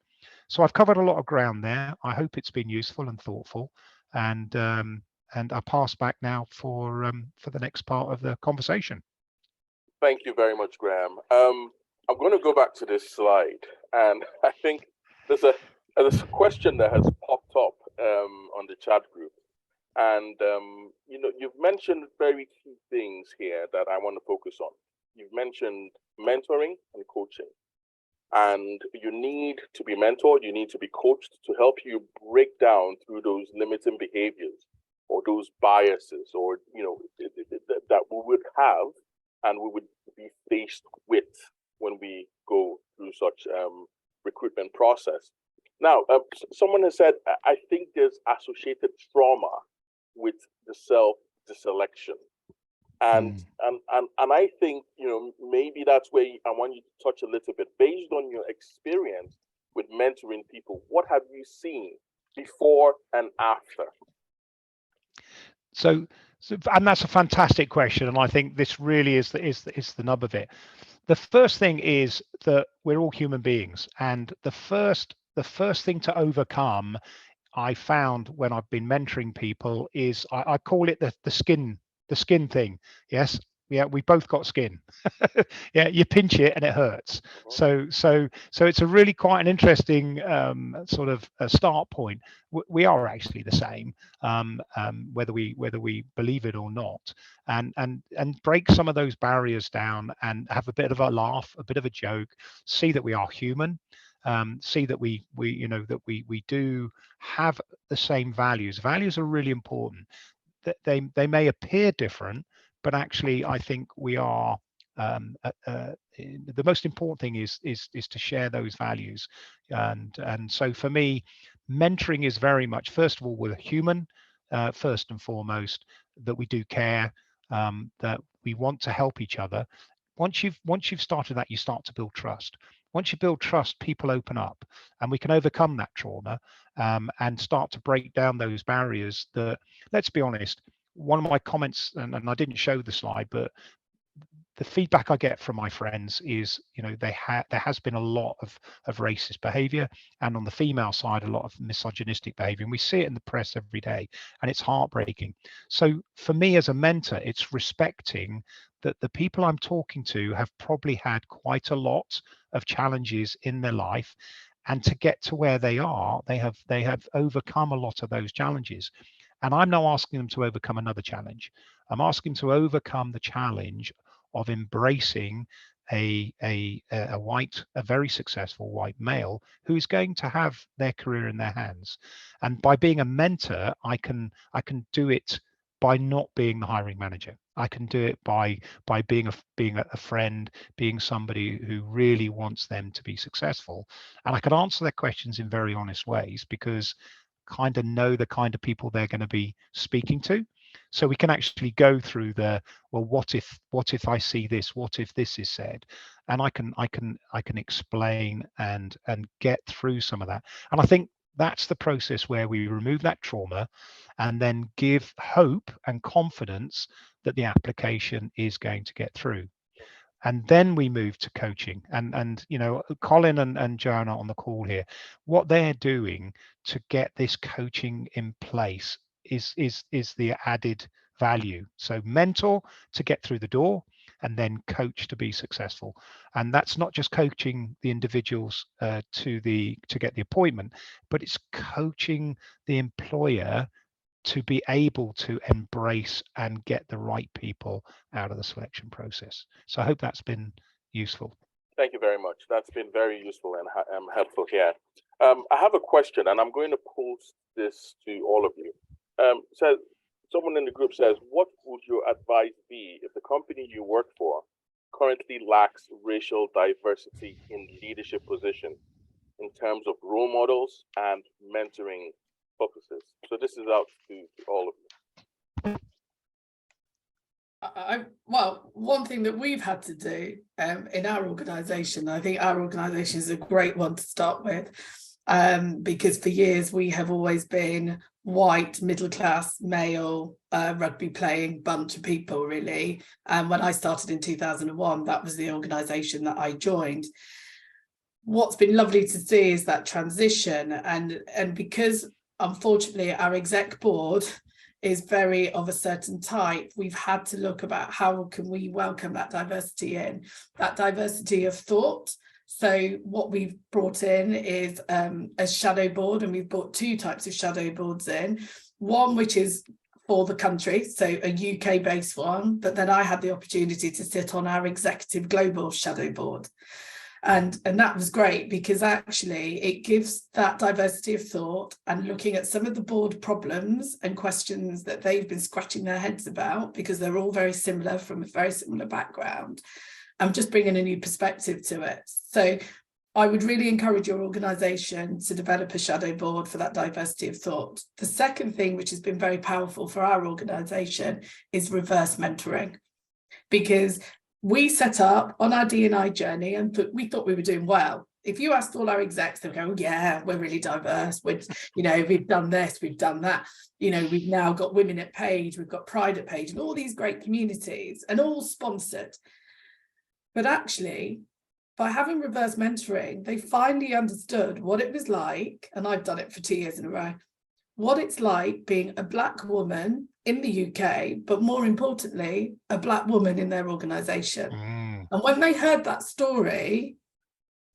So I've covered a lot of ground there. I hope it's been useful and thoughtful. And I'll pass back now for the next part of the conversation. Thank you very much, Graham. I'm going to go back to this slide, and I think there's a question that has popped up on the chat group. And, you've mentioned very key things here that I want to focus on. You've mentioned mentoring and coaching. And you need to be mentored, you need to be coached to help you break down through those limiting behaviors or those biases, or, that we would have and we would be faced with when we go through such recruitment process. Now, someone has said, I think there's associated trauma with the self-deselection. And I think, maybe that's where I want you to touch a little bit. Based on your experience with mentoring people, what have you seen before and after? So and that's a fantastic question, and I think this really is the nub of it. The first thing is that we're all human beings, and the first thing to overcome, I found when I've been mentoring people, is I call it the skin thing. Yes, yeah, we both got skin. Yeah, you pinch it and it hurts. So it's a really quite an interesting sort of a start point. We are actually the same, whether we believe it or not, and break some of those barriers down and have a bit of a laugh, a bit of a joke, see that we are human. See that we do have the same values. Values are really important. That they may appear different, but actually I think we are the most important thing is to share those values. And so for me, mentoring is very much, first of all, we're human, first and foremost, that we do care, that we want to help each other. Once you've started that, you start to build trust. Once you build trust, people open up, and we can overcome that trauma and start to break down those barriers that, let's be honest, one of my comments, and I didn't show the slide, but the feedback I get from my friends is, there has been a lot of racist behavior, and on the female side, a lot of misogynistic behavior. And we see it in the press every day, and it's heartbreaking. So for me as a mentor, it's respecting that the people I'm talking to have probably had quite a lot of challenges in their life. And to get to where they are, they have overcome a lot of those challenges. And I'm now asking them to overcome another challenge. I'm asking them to overcome the challenge of embracing a very successful white male who's going to have their career in their hands. And by being a mentor, I can do it by not being the hiring manager. I can do it by being a friend, being somebody who really wants them to be successful. And I can answer their questions in very honest ways, because kind of know the kind of people they're going to be speaking to. So we can actually go through what if I see this, what if this is said, and I can explain and get through some of that. And I think that's the process where we remove that trauma and then give hope and confidence that the application is going to get through. And then we move to coaching, and Colin and Joanna on the call here, what they're doing to get this coaching in place is the added value. So mentor to get through the door, and then coach to be successful. And that's not just coaching the individuals to get the appointment, but it's coaching the employer to be able to embrace and get the right people out of the selection process. So I hope that's been useful. Thank you very much. That's been very useful and helpful here. I have a question, and I'm going to post this to all of you. So someone in the group says, what would your advice be if the company you work for currently lacks racial diversity in leadership positions in terms of role models and mentoring focuses? So this is out to all of you. Well, one thing that we've had to do in our organisation, I think our organisation is a great one to start with, because for years we have always been white, middle-class, male, rugby playing bunch of people, really. And when I started in 2001, that was the organisation that I joined. What's been lovely to see is that transition, and because unfortunately our exec board is very of a certain type, we've had to look about how can we welcome that diversity in, that diversity of thought. So what we've brought in is a shadow board, and we've brought two types of shadow boards in. One which is for the country, so a UK based one, but then I had the opportunity to sit on our executive global shadow board. And that was great, because actually it gives that diversity of thought, and looking at some of the board problems and questions that they've been scratching their heads about, because they're all very similar from a very similar background. and just bringing a new perspective to it. So I would really encourage your organisation to develop a shadow board for that diversity of thought. The second thing, which has been very powerful for our organisation, is reverse mentoring, because we set up on our D&I journey and we thought we were doing well. If you asked all our execs, they'll go, yeah, we're really diverse. We've done this, we've done that. We've now got Women at Page, we've got Pride at Page, and all these great communities, and all sponsored. But actually, by having reverse mentoring, they finally understood what it was like, and I've done it for 2 years in a row, what it's like being a Black woman in the UK, but more importantly, a Black woman in their organisation. And when they heard that story,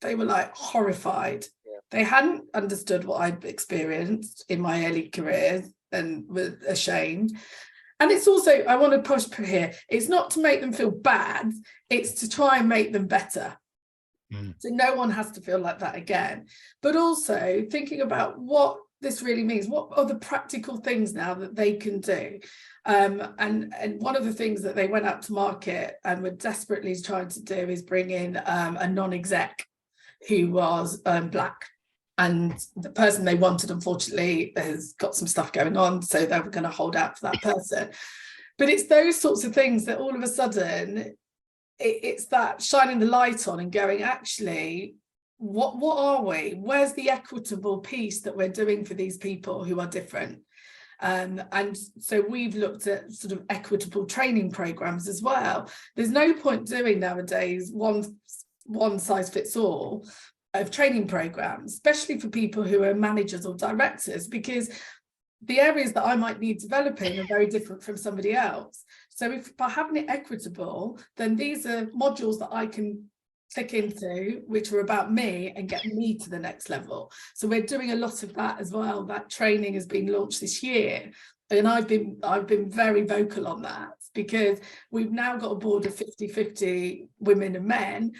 they were like horrified. Yeah. They hadn't understood what I'd experienced in my early careers and were ashamed. And it's also, I want to push here, it's not to make them feel bad, it's to try and make them better. So no one has to feel like that again. But also thinking about what this really means, what are the practical things now that they can do? And one of the things that they went out to market and were desperately trying to do is bring in a non-exec who was Black. And the person they wanted, unfortunately, has got some stuff going on, so they were going to hold out for that person. But it's those sorts of things that all of a sudden, it's that shining the light on and going, actually, what are we? Where's the equitable piece that we're doing for these people who are different? And so we've looked at sort of equitable training programs as well. There's no point doing nowadays one size fits all of training programs, especially for people who are managers or directors, because the areas that I might need developing are very different from somebody else. So if by having it equitable, then these are modules that I can click into, which are about me and get me to the next level. So we're doing a lot of that as well. That training has been launched this year. And I've been very vocal on that, because we've now got a board of 50-50 women and men.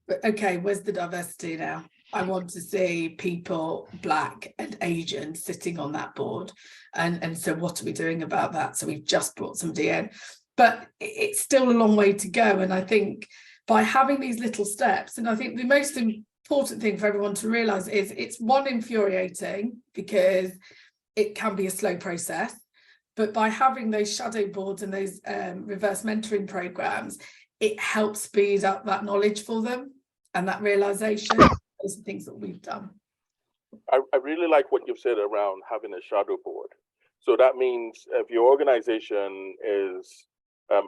But okay, where's the diversity now? I want to see people Black and Asian sitting on that board. And so what are we doing about that? So we've just brought somebody in, but it's still a long way to go. And I think by having these little steps, and I think the most important thing for everyone to realize is it's infuriating, because it can be a slow process, but by having those shadow boards and those reverse mentoring programs, it helps speed up that knowledge for them and that realization. Those are things that we've done. I really like what you've said around having a shadow board. So that means if your organization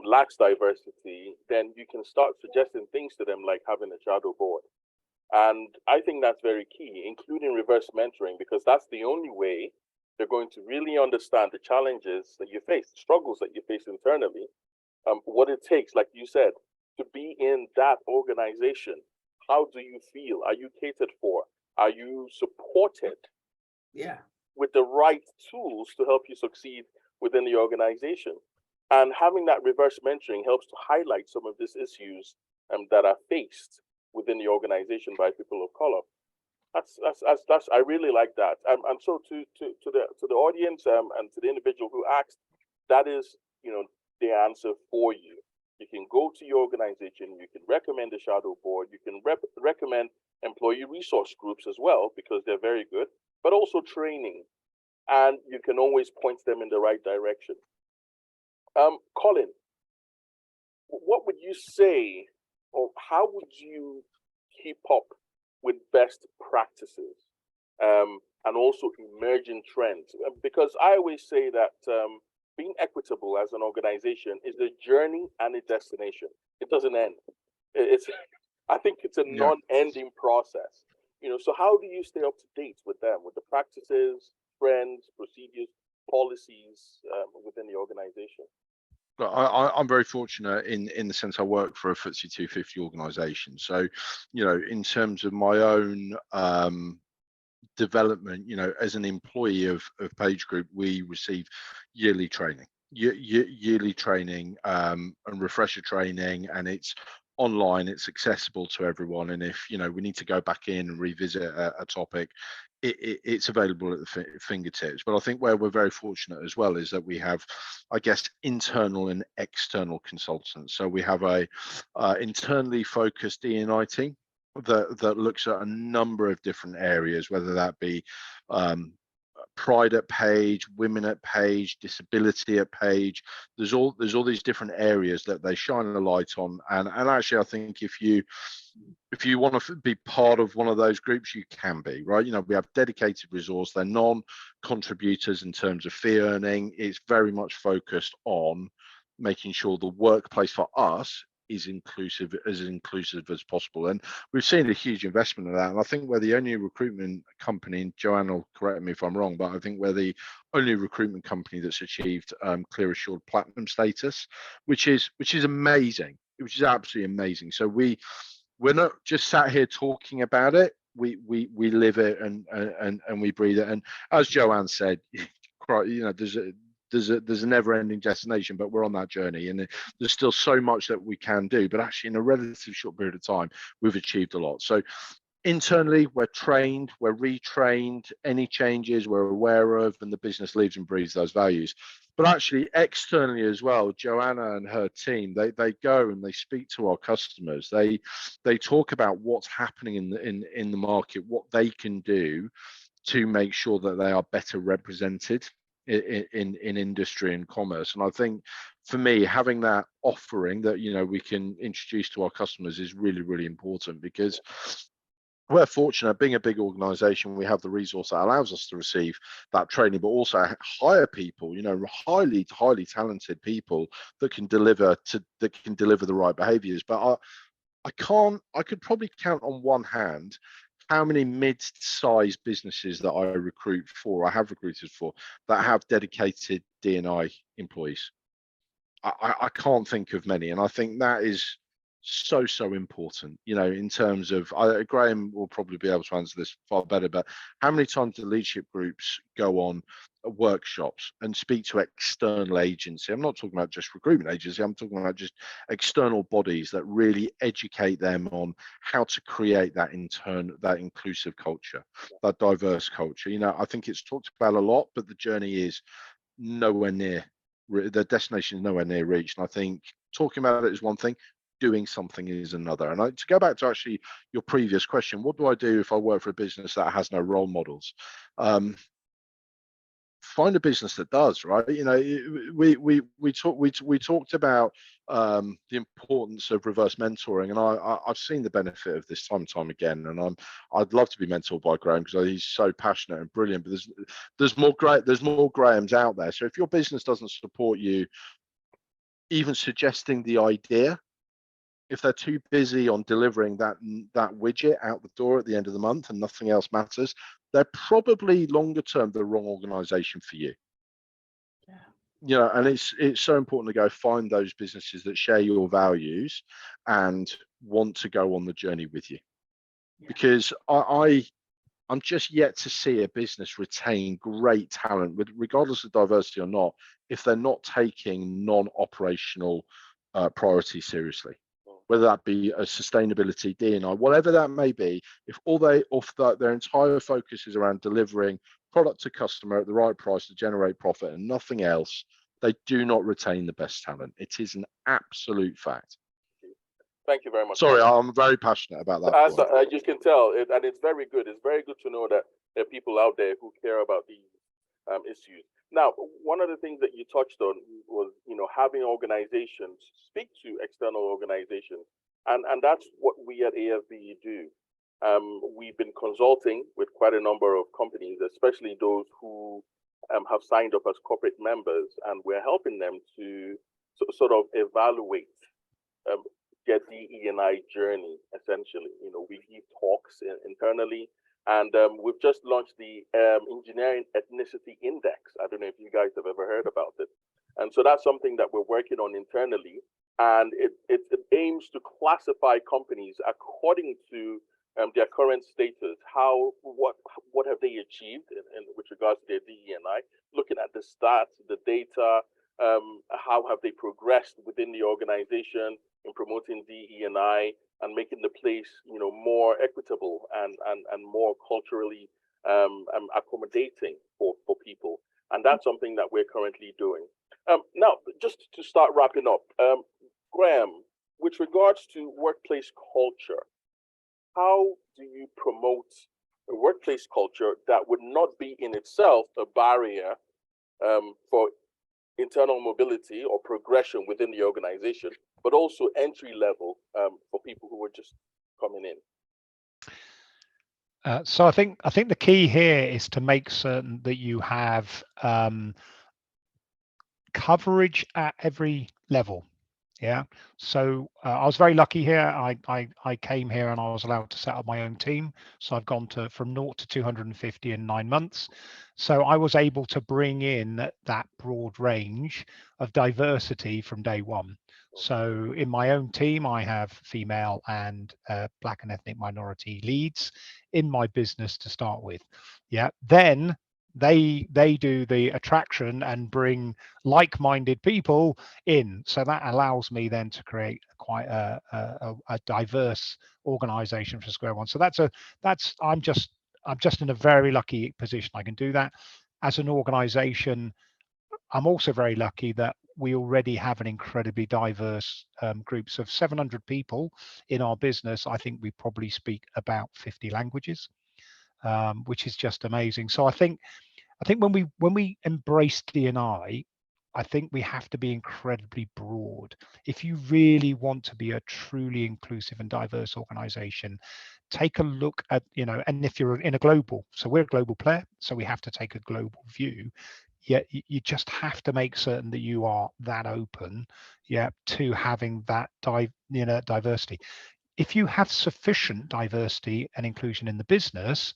lacks diversity, then you can start suggesting things to them like having a shadow board. And I think that's very key, including reverse mentoring, because that's the only way they're going to really understand the challenges that you face, the struggles that you face internally, what it takes, like you said, to be in that organization. How do you feel? Are you catered for? Are you supported? Yeah. With the right tools to help you succeed within the organization? And having that reverse mentoring helps to highlight some of these issues that are faced within the organization by people of color. That's I really like that. And so to the audience and to the individual who asked, that is, the answer for you. You can go to your organization, you can recommend a shadow board, you can recommend employee resource groups as well, because they're very good, but also training, and you can always point them in the right direction. Colin, what would you say, or how would you keep up with best practices and also emerging trends? Because I always say that being equitable as an organization is a journey and a destination. It doesn't end. I think it's a non-ending process. So how do you stay up to date with them, with the practices, trends, procedures, policies within the organization? I'm very fortunate in the sense I work for a FTSE 250 organization. So, in terms of my own development, as an employee of Page Group, we receive yearly training, yearly training and refresher training, and it's online, it's accessible to everyone. And if we need to go back in and revisit a topic, it's available at the fingertips. But I think where we're very fortunate as well is that we have, I guess, internal and external consultants. So we have a internally focused D&I team that looks at a number of different areas, whether that be pride at Page, women at Page, disability at Page. There's all these different areas that they shine a light on, and actually I think if you want to be part of one of those groups, you can be, right? You know, we have dedicated resource. They're non-contributors in terms of fee earning. It's very much focused on making sure the workplace for us is inclusive as possible, and we've seen a huge investment in that. And I think we're the only recruitment company, and Joanne will correct me if I'm wrong, but I think we're the only recruitment company that's achieved Clear Assured Platinum status, which is amazing, which is absolutely amazing. So we're not just sat here talking about it, we live it and we breathe it. And as Joanne said, you know, there's a never-ending destination, but we're on that journey, and there's still so much that we can do. But actually, in a relatively short period of time, we've achieved a lot. So internally, we're trained, we're retrained. Any changes we're aware of, and the business lives and breathes those values. But actually, externally as well, Joanna and her team, they go and they speak to our customers. They talk about what's happening in the market, what they can do to make sure that they are better represented in industry and commerce. And I think for me, having that offering that, you know, we can introduce to our customers is really, really important, because we're fortunate, being a big organization, we have the resource that allows us to receive that training, but also hire people, you know, highly talented people that can deliver the right behaviors. But I could probably count on one hand how many mid-sized businesses that I have recruited for, that have dedicated D&I employees. I can't think of many, and I think that is so important, you know, in terms of, Graham will probably be able to answer this far better, but how many times do leadership groups go on workshops and speak to external agency? I'm not talking about just recruitment agency, I'm talking about just external bodies that really educate them on how to create that inclusive culture, that diverse culture. You know, I think it's talked about a lot, but the journey is nowhere near, the destination is nowhere near reached. And I think talking about it is one thing, doing something is another. And to go back to actually your previous question, what do I do if I work for a business that has no role models? Find a business that does, right? You know, we talked about the importance of reverse mentoring, and I've seen the benefit of this time and time again. And I'd love to be mentored by Graham, because he's so passionate and brilliant. But there's more Grahams out there. So if your business doesn't support you, even suggesting the idea, if they're too busy on delivering that widget out the door at the end of the month and nothing else matters, they're probably longer term the wrong organization for you. Yeah. You know, and it's so important to go find those businesses that share your values and want to go on the journey with you. Yeah. Because I'm just yet to see a business retain great talent, regardless of diversity or not, if they're not taking non-operational priorities seriously. Whether that be a sustainability, D&I, whatever that may be, if their entire focus is around delivering product to customer at the right price to generate profit and nothing else, they do not retain the best talent. It is an absolute fact. Thank you very much. Sorry, I'm very passionate about that. As you can tell, and it's very good. It's very good to know that there are people out there who care about these issues. Now, one of the things that you touched on was, you know, having organizations speak to external organizations, and that's what we at AFBE do. We've been consulting with quite a number of companies, especially those who have signed up as corporate members, and we're helping them to sort of evaluate their DE&I journey. Essentially, you know, we give talks internally. And we've just launched the Engineering Ethnicity Index. I don't know if you guys have ever heard about it. And so that's something that we're working on internally. And it aims to classify companies according to their current status. What have they achieved in with regards to their DE&I? Looking at the stats, the data, how have they progressed within the organization in promoting DE&I and making the place, you know, more equitable and more culturally accommodating for people. And that's something that we're currently doing. Now, just to start wrapping up, Graham, with regards to workplace culture, how do you promote a workplace culture that would not be in itself a barrier for internal mobility or progression within the organization, but also entry level for people who are just coming in? So I think the key here is to make certain that you have coverage at every level. Yeah. So I was very lucky here. I came here and I was allowed to set up my own team. So I've gone from 0 to 250 in 9 months. So I was able to bring in that broad range of diversity from day one. So in my own team, I have female and Black and ethnic minority leads in my business to start with. Yeah. Then they do the attraction and bring like-minded people in, so that allows me then to create quite a diverse organization for Square One. So I'm just in a very lucky position. I can do that as an organization. I'm also very lucky that we already have an incredibly diverse groups of 700 people in our business. I think we probably speak about 50 languages, which is just amazing. So I think when we embrace D&I, I think we have to be incredibly broad. If you really want to be a truly inclusive and diverse organization, take a look at, and if you're in a global, so we're a global player, so we have to take a global view. Yeah, you just have to make certain that you are that open, to having that diversity. If you have sufficient diversity and inclusion in the business,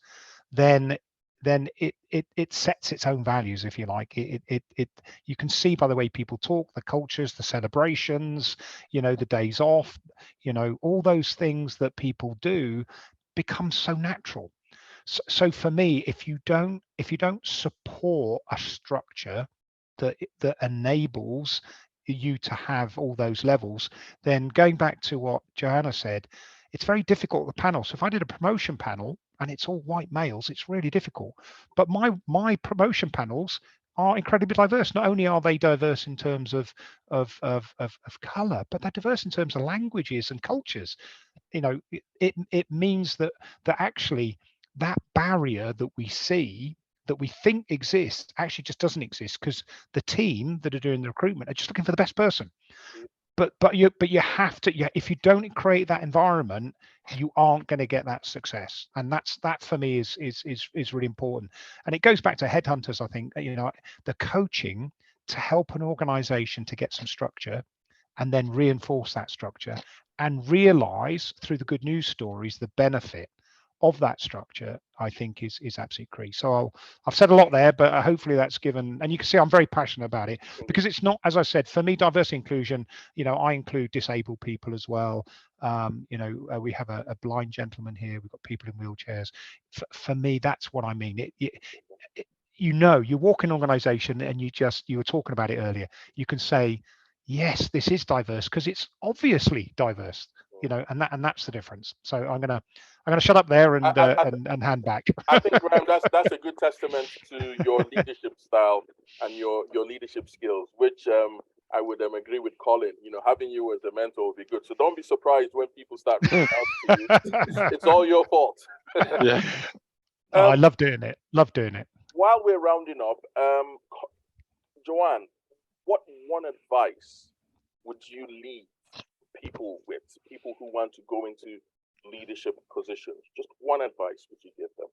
then it sets its own values, if you like. You can see by the way people talk, the cultures, the celebrations, the days off, all those things that people do become so natural. So for me, if you don't support a structure that enables you to have all those levels, then going back to what Joanna said, it's very difficult at the panel. So if I did a promotion panel and it's all white males, it's really difficult. But my promotion panels are incredibly diverse. Not only are they diverse in terms of color, but they're diverse in terms of languages and cultures. It means that actually that barrier that we see, that we think exists, actually just doesn't exist, because the team that are doing the recruitment are just looking for the best person. But you have to, if you don't create that environment, you aren't going to get that success. And that for me is really important. And it goes back to headhunters. I think, the coaching to help an organization to get some structure and then reinforce that structure and realize through the good news stories the benefit of that structure, I think is absolutely key. So I've said a lot there, but hopefully that's given, and you can see I'm very passionate about it, because it's not, as I said, for me, diversity inclusion, I include disabled people as well. We have a blind gentleman here, we've got people in wheelchairs. For me, that's what I mean. You walk in an organization and you were talking about it earlier, you can say, yes, this is diverse because it's obviously diverse, and that's the difference. So I'm gonna shut up there and hand back. I think, Graham, that's a good testament to your leadership style and your leadership skills, which I would agree with Colin. Having you as a mentor would be good. So don't be surprised when people start reaching out to you. It's all your fault. Yeah. I love doing it. While we're rounding up, Joanne, what one advice would you leave people who want to go into leadership positions? Just one advice would you give them?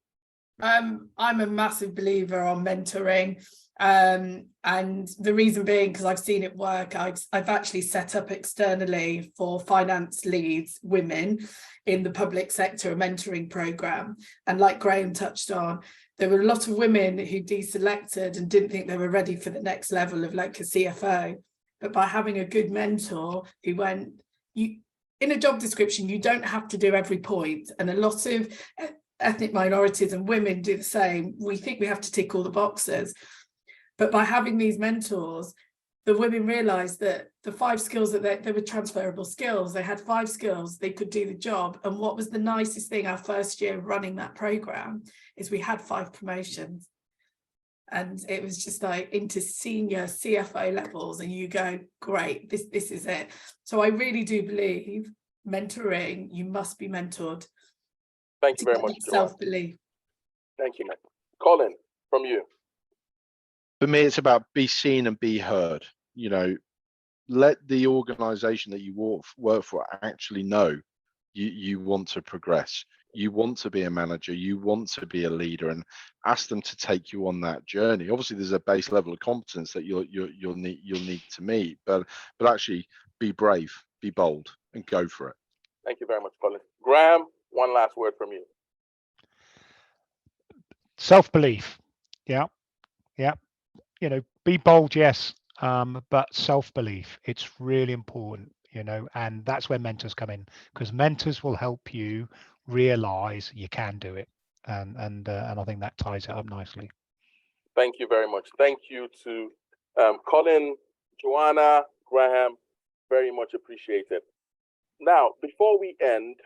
I'm a massive believer on mentoring, and the reason being because I've seen it work. I've actually set up externally for finance leads, women in the public sector, a mentoring program, and like Graham touched on, there were a lot of women who deselected and didn't think they were ready for the next level of like a CFO, but by having a good mentor who went, in a job description, you don't have to do every point, and a lot of ethnic minorities and women do the same. We think we have to tick all the boxes, but by having these mentors, the women realized that the 5 skills that they were transferable skills. They had 5 skills, they could do the job. And what was the nicest thing our first year running that program is we had 5 promotions. And it was just like into senior CFO levels, and you go, great, this is it. So I really do believe mentoring, you must be mentored. Thank you very much, Joanna. Self-belief. Thank you, Nick. Colin, from you. For me, it's about be seen and be heard. You know, let the organization that you work for actually know you want to progress. You want to be a manager, you want to be a leader, and ask them to take you on that journey. Obviously, there's a base level of competence that you'll need to meet, but actually be brave, be bold, and go for it. Thank you very much, Colin. Graham, one last word from you. Self-belief. Yeah. You know, be bold, yes, but self-belief. It's really important, you know, and that's where mentors come in, because mentors will help you realize you can do it, and I think that ties it up nicely. Thank you very much. Thank you to Colin, Joanna, Graham, very much appreciated. Now, before we end,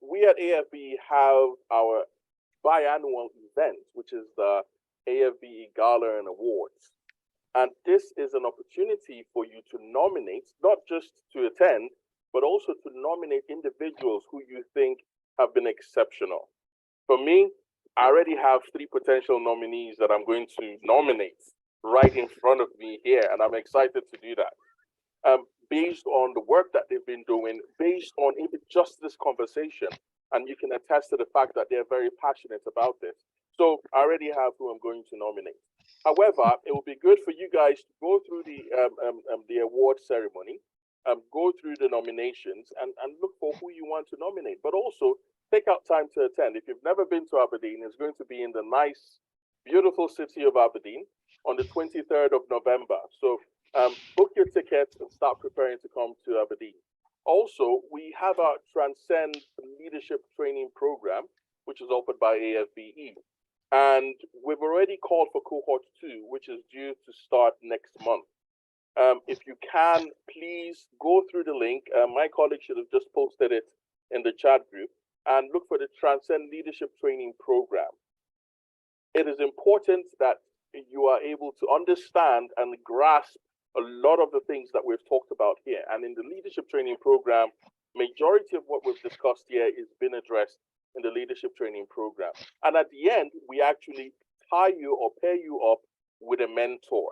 we at AFB have our biannual event, which is the AFB Gala and Awards. And this is an opportunity for you to nominate, not just to attend, but also to nominate individuals who you think have been exceptional. For me, I already have 3 potential nominees that I'm going to nominate right in front of me here, and I'm excited to do that. Based on the work that they've been doing, based on even just this conversation, and you can attest to the fact that they're very passionate about this. So I already have who I'm going to nominate. However, it will be good for you guys to go through the award ceremony, go through the nominations, and look for who you want to nominate, but also take out time to attend. If you've never been to Aberdeen, it's going to be in the nice, beautiful city of Aberdeen on the 23rd of November. So book your tickets and start preparing to come to Aberdeen. Also, we have our Transcend Leadership Training Program, which is offered by AFBE. And we've already called for cohort 2, which is due to start next month. If you can, please go through the link. My colleague should have just posted it in the chat group, and look for the Transcend Leadership Training Program. It is important that you are able to understand and grasp a lot of the things that we've talked about here. And in the Leadership Training Program, majority of what we've discussed here is been addressed in the Leadership Training Program. And at the end, we actually tie you or pair you up with a mentor.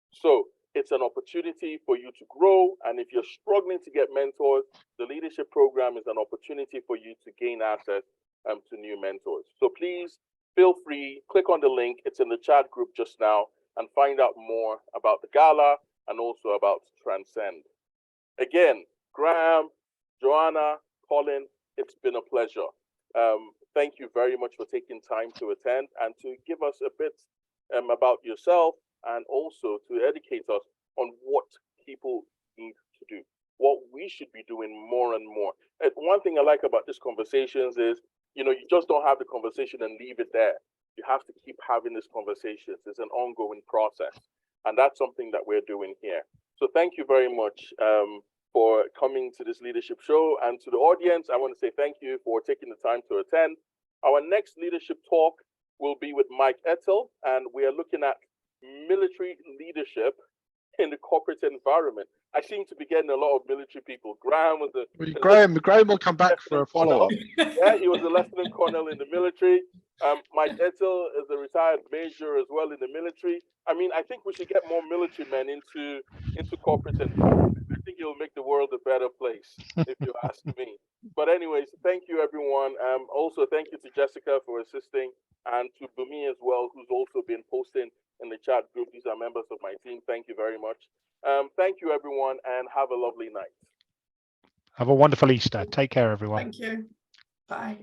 So it's an opportunity for you to grow. And if you're struggling to get mentors, the Leadership Program is an opportunity for you to gain access to new mentors. So please feel free, click on the link. It's in the chat group just now, and find out more about the gala and also about Transcend. Again, Graham, Joanna, Colin, it's been a pleasure. Thank you very much for taking time to attend and to give us a bit about yourself, and also to educate us on what people need to do, what we should be doing more and more. And one thing I like about these conversations is, you know, you just don't have the conversation and leave it there. You have to keep having these conversations. It's an ongoing process. And that's something that we're doing here. So thank you very much for coming to this leadership show. And to the audience, I want to say thank you for taking the time to attend. Our next leadership talk will be with Mike Ettel, and we are looking at military leadership in the corporate environment. I seem to be getting a lot of military people. Graham was Graham will come back for a follow-up. Yeah, he was a lieutenant colonel in the military. Mike Ettel is a retired major as well in the military. I mean, I think we should get more military men into corporate environment. I think it'll make the world a better place, if you ask me. But anyways, thank you, everyone. Also, thank you to Jessica for assisting, and to Bumi as well, who's also been posting in the chat group. These are members of my team. Thank you very much. Thank you, everyone, and have a lovely night. Have a wonderful Easter. Take care, everyone. Thank you. Bye.